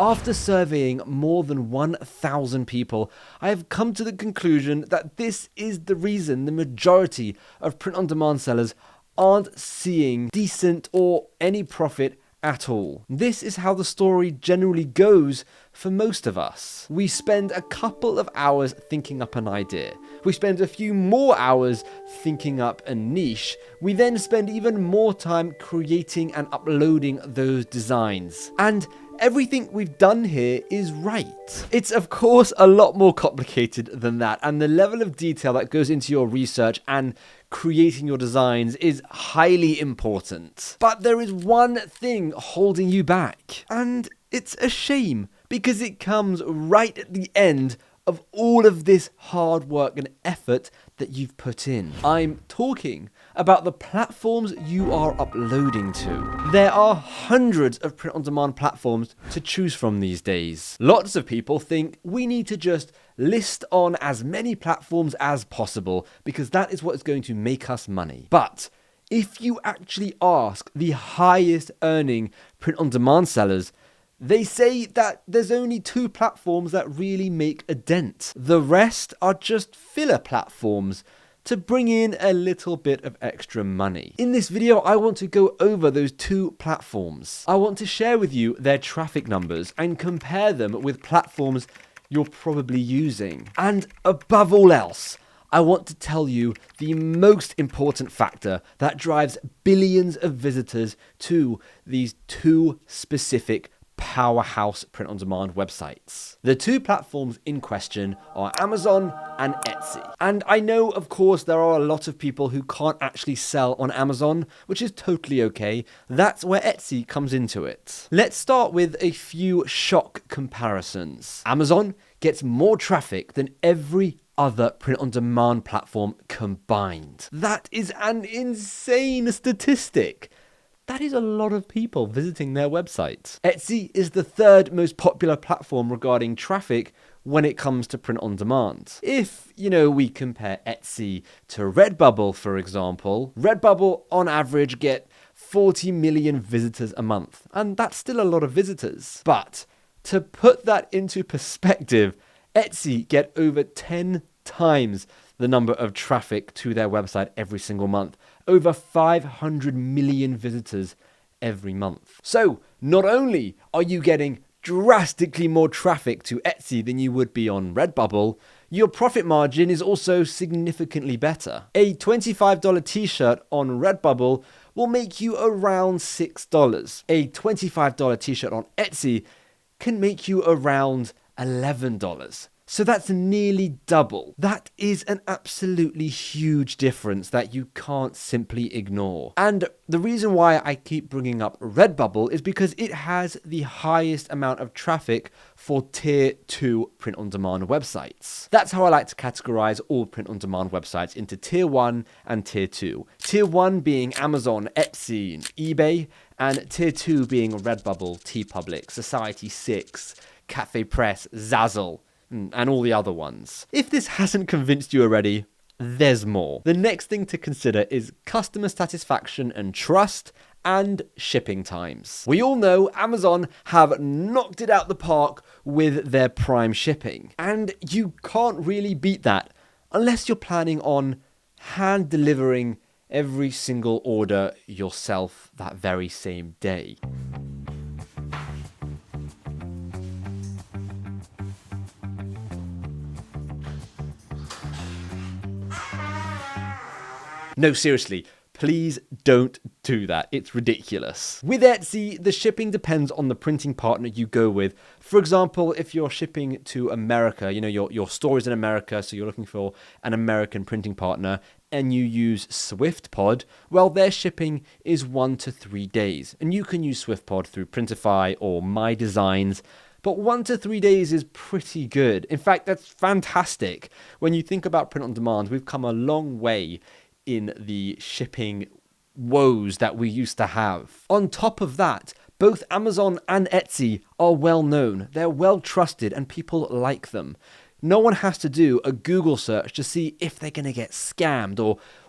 After surveying more than 1,000 people, I have come to the conclusion that this is the reason the majority of print-on-demand sellers aren't seeing decent or any profit at all. This is how the story generally goes for most of us. We spend a couple of hours thinking up an idea. We spend a few more hours thinking up a niche. We then spend even more time creating and uploading those designs. And everything we've done here is right. It's of course a lot more complicated than that, and the level of detail that goes into your research and creating your designs is highly important. But there is one thing holding you back, and it's a shame because it comes right at the end of all of this hard work and effort that you've put in. I'm talking about the platforms you are uploading to. There are hundreds of print-on-demand platforms to choose from these days. Lots of people think we need to just list on as many platforms as possible because that is what is going to make us money. But if you actually ask the highest earning print-on-demand sellers, they say that there's only 2 platforms that really make a dent. The rest are just filler platforms to bring in a little bit of extra money. In this video, I want to go over those 2 platforms. I want to share with you their traffic numbers and compare them with platforms you're probably using. And above all else, I want to tell you the most important factor that drives billions of visitors to these 2 specific powerhouse print-on-demand websites. The 2 platforms in question are Amazon and Etsy. And I know, of course, there are a lot of people who can't actually sell on Amazon, which is totally okay. That's where Etsy comes into it. Let's start with a few shock comparisons. Amazon gets more traffic than every other print-on-demand platform combined. That is an insane statistic. That is a lot of people visiting their website. Etsy is the 3rd most popular platform regarding traffic when it comes to print on demand. If, we compare Etsy to Redbubble, for example, Redbubble on average get 40 million visitors a month, and that's still a lot of visitors. But to put that into perspective, Etsy get over 10 times the number of traffic to their website every single month. Over 500 million visitors every month. So not only are you getting drastically more traffic to Etsy than you would be on Redbubble, your profit margin is also significantly better. A $25 t-shirt on Redbubble will make you around $6. A $25 t-shirt on Etsy can make you around $11. So that's nearly double. That is an absolutely huge difference that you can't simply ignore. And the reason why I keep bringing up Redbubble is because it has the highest amount of traffic for tier 2 print-on-demand websites. That's how I like to categorize all print-on-demand websites into tier 1 and tier 2. Tier 1 being Amazon, Etsy, and eBay, and tier 2 being Redbubble, TeePublic, Society6, Cafe Press, Zazzle, and all the other ones. If this hasn't convinced you already, there's more. The next thing to consider is customer satisfaction and trust and shipping times. We all know Amazon have knocked it out the park with their Prime shipping, and you can't really beat that unless you're planning on hand delivering every single order yourself that very same day. No, seriously, please don't do that. It's ridiculous. With Etsy, the shipping depends on the printing partner you go with. For example, if you're shipping to America, your store is in America, so you're looking for an American printing partner, and you use SwiftPod, well, their shipping is 1 to 3 days. And you can use SwiftPod through Printify or My Designs, but 1 to 3 days is pretty good. In fact, that's fantastic. When you think about print on demand, we've come a long way in the shipping woes that we used to have. On top of that, both Amazon and Etsy are well known. They're well trusted and people like them. No one has to do a Google search to see if they're going to get scammed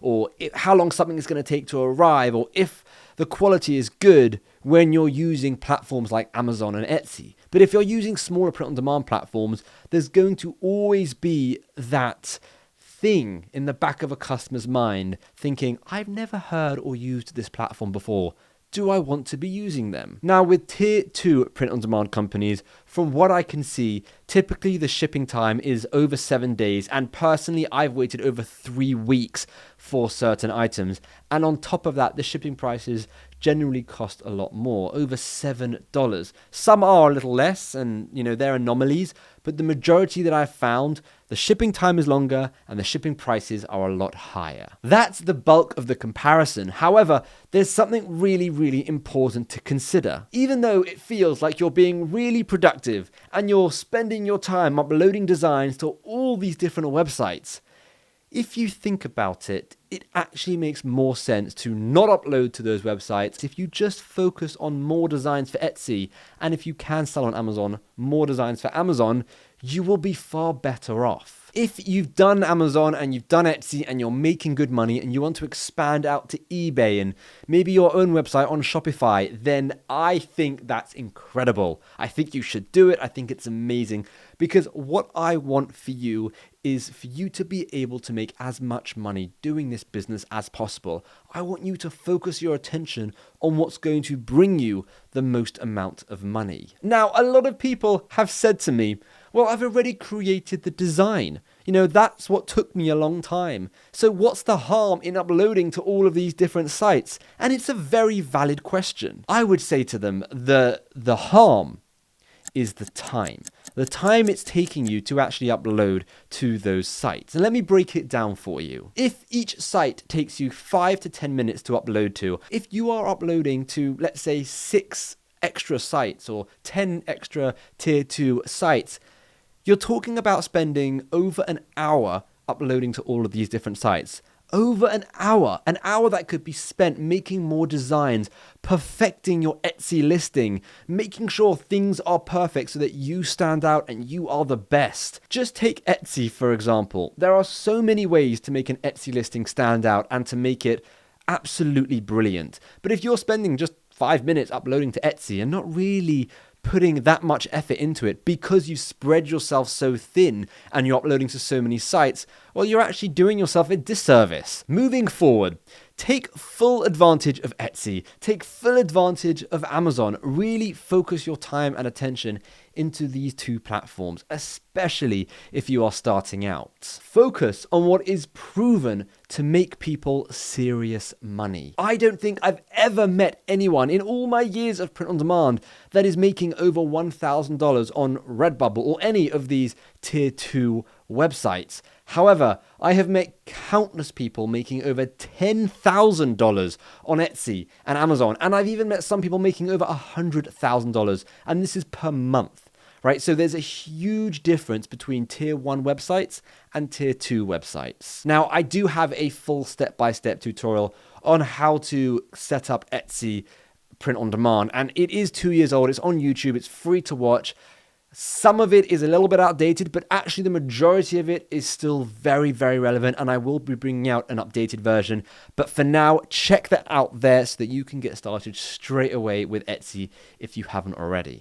or how long something is going to take to arrive, or if the quality is good when you're using platforms like Amazon and Etsy. But if you're using smaller print-on-demand platforms, there's going to always be that thing in the back of a customer's mind thinking, I've never heard or used this platform before. Do I want to be using them? Now, with tier 2 print-on-demand companies, from what I can see, typically the shipping time is over 7 days, and personally, I've waited over 3 weeks for certain items. And on top of that, the shipping prices generally cost a lot more, over $7. Some are a little less, and they're anomalies, but the majority that I've found, the shipping time is longer and the shipping prices are a lot higher. That's the bulk of the comparison. However, there's something really, really important to consider. Even though it feels like you're being really productive and you're spending your time uploading designs to all these different websites, if you think about it, it actually makes more sense to not upload to those websites if you just focus on more designs for Etsy, and if you can sell on Amazon, more designs for Amazon, you will be far better off. If you've done Amazon and you've done Etsy and you're making good money and you want to expand out to eBay and maybe your own website on Shopify, then I think that's incredible. I think you should do it. I think it's amazing, because what I want for you is for you to be able to make as much money doing this business as possible. I want you to focus your attention on what's going to bring you the most amount of money. Now, a lot of people have said to me, well, I've already created the design. That's what took me a long time. So what's the harm in uploading to all of these different sites? And it's a very valid question. I would say to them, the harm is the time it's taking you to actually upload to those sites. And let me break it down for you. If each site takes you 5 to 10 minutes to upload to, if you are uploading to, let's say, 6 extra sites or 10 extra tier 2 sites, you're talking about spending over an hour uploading to all of these different sites. Over an hour that could be spent making more designs, perfecting your Etsy listing, making sure things are perfect so that you stand out and you are the best. Just take Etsy, for example. There are so many ways to make an Etsy listing stand out and to make it absolutely brilliant. But if you're spending just 5 minutes uploading to Etsy and not really putting that much effort into it because you spread yourself so thin and you're uploading to so many sites, well, you're actually doing yourself a disservice. Moving forward, take full advantage of Etsy, take full advantage of Amazon, really focus your time and attention into these 2 platforms, especially if you are starting out. Focus on what is proven to make people serious money. I don't think I've ever met anyone in all my years of print on demand that is making over $1,000 on Redbubble or any of these tier 2 websites. However, I have met countless people making over $10,000 on Etsy and Amazon, and I've even met some people making over $100,000, and this is per month, right? So there's a huge difference between tier 1 websites and tier 2 websites. Now, I do have a full step-by-step tutorial on how to set up Etsy print on demand, and it is 2 years old. It's on YouTube. It's free to watch. Some of it is a little bit outdated, but actually the majority of it is still very, very relevant, and I will be bringing out an updated version. But for now, check that out there so that you can get started straight away with Etsy if you haven't already.